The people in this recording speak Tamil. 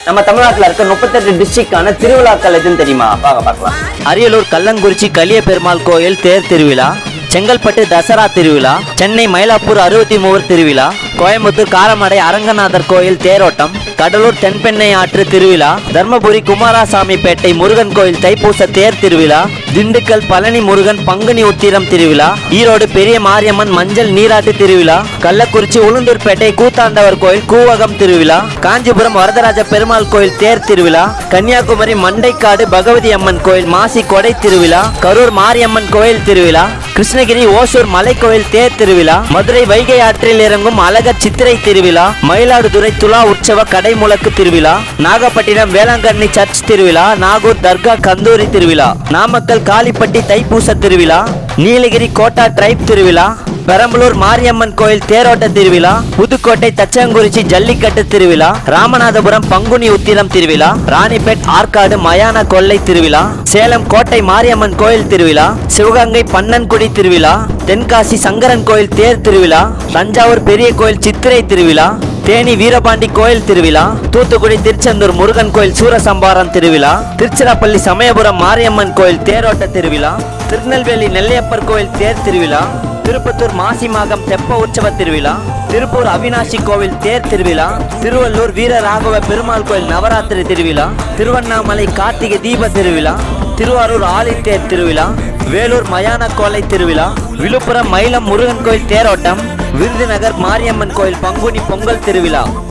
நம்ம தமிழ்நாட்டில் இருக்க 38 டிஸ்ட்ரிக்டான திருவிழாக்கள் எதுன்னு தெரியுமா? பார்க்கலாம். அரியலூர் கல்லங்குறிச்சி கலிய பெருமாள் கோயில் தேர் திருவிழா, செங்கல்பட்டு தசரா திருவிழா, சென்னை மயிலாப்பூர் 63 திருவிழா, கோயம்புத்தூர் காரமடை அரங்கநாதர் கோயில் தேரோட்டம், கடலூர் தென்பெண்ணை ஆற்று திருவிழா, தர்மபுரி குமாரசாமிப்பேட்டை முருகன் கோயில் தைப்பூச தேர் திருவிழா, திண்டுக்கல் பழனி முருகன் பங்குனி உத்திரம் திருவிழா, ஈரோடு பெரிய மாரியம்மன் மஞ்சள் நீராட்டு திருவிழா, கள்ளக்குறிச்சி உளுந்தூர்பேட்டை கூத்தாண்டவர் கோயில் கூவகம் திருவிழா, காஞ்சிபுரம் வரதராஜ பெருமாள் கோயில் தேர் திருவிழா, கன்னியாகுமரி மண்டைக்காடு பகவதி அம்மன் கோயில் மாசி கொடை திருவிழா, கரூர் மாரியம்மன் கோயில் திருவிழா, கிருஷ்ணகிரி ஓசூர் மலைக்கோயில் தேர் திருவிழா, மதுரை வைகை ஆற்றில் இறங்கும் அழகர் சித்திரை திருவிழா, மயிலாடுதுறை துலா உற்சவ கடைமுழக்கு திருவிழா, நாகப்பட்டினம் வேளாங்கண்ணி சர்ச் திருவிழா, நாகூர் தர்கா கந்தூரி திருவிழா, நாமக்கல் காளிப்பட்டி தைப்பூச திருவிழா, நீலகிரி கோட்டா டிரைப் திருவிழா, பெரம்பலூர் மாரியம்மன் கோயில் தேரோட்ட திருவிழா, புதுக்கோட்டை தச்சங்குறிச்சி ஜல்லிக்கட்டு திருவிழா, ராமநாதபுரம் பங்குனி உத்திரம் திருவிழா, ராணிப்பேட் ஆற்காடு மயான கொள்ளை திருவிழா, சேலம் கோட்டை மாரியம்மன் கோயில் திருவிழா, சிவகங்கை பன்னன்குடி திருவிழா, தென்காசி சங்கரன் கோயில் தேர் திருவிழா, தஞ்சாவூர் பெரிய கோயில் சித்திரை திருவிழா, தேனி வீரபாண்டி கோயில் திருவிழா, தூத்துக்குடி திருச்செந்தூர் முருகன் கோயில் சூரசம்பாரம் திருவிழா, திருச்சிராப்பள்ளி சமயபுரம் மாரியம்மன் கோயில் தேரோட்ட திருவிழா, திருநெல்வேலி நெல்லையப்பர் கோயில் தேர் திருவிழா, திருப்பத்தூர் மாசிமாகம் தெப்ப உற்சவ திருவிழா, திருப்பூர் அவினாசி கோவில் தேர் திருவிழா, திருவள்ளூர் வீரராகவ பெருமாள் கோயில் நவராத்திரி திருவிழா, திருவண்ணாமலை கார்த்திகை தீப திருவிழா, திருவாரூர் ஆலித்தேர் திருவிழா, வேலூர் மயான கோலை திருவிழா, விழுப்புரம் மயிலம் முருகன் கோயில் தேரோட்டம், விருதுநகர் மாரியம்மன் கோயில் பங்குனி பொங்கல் திருவிழா.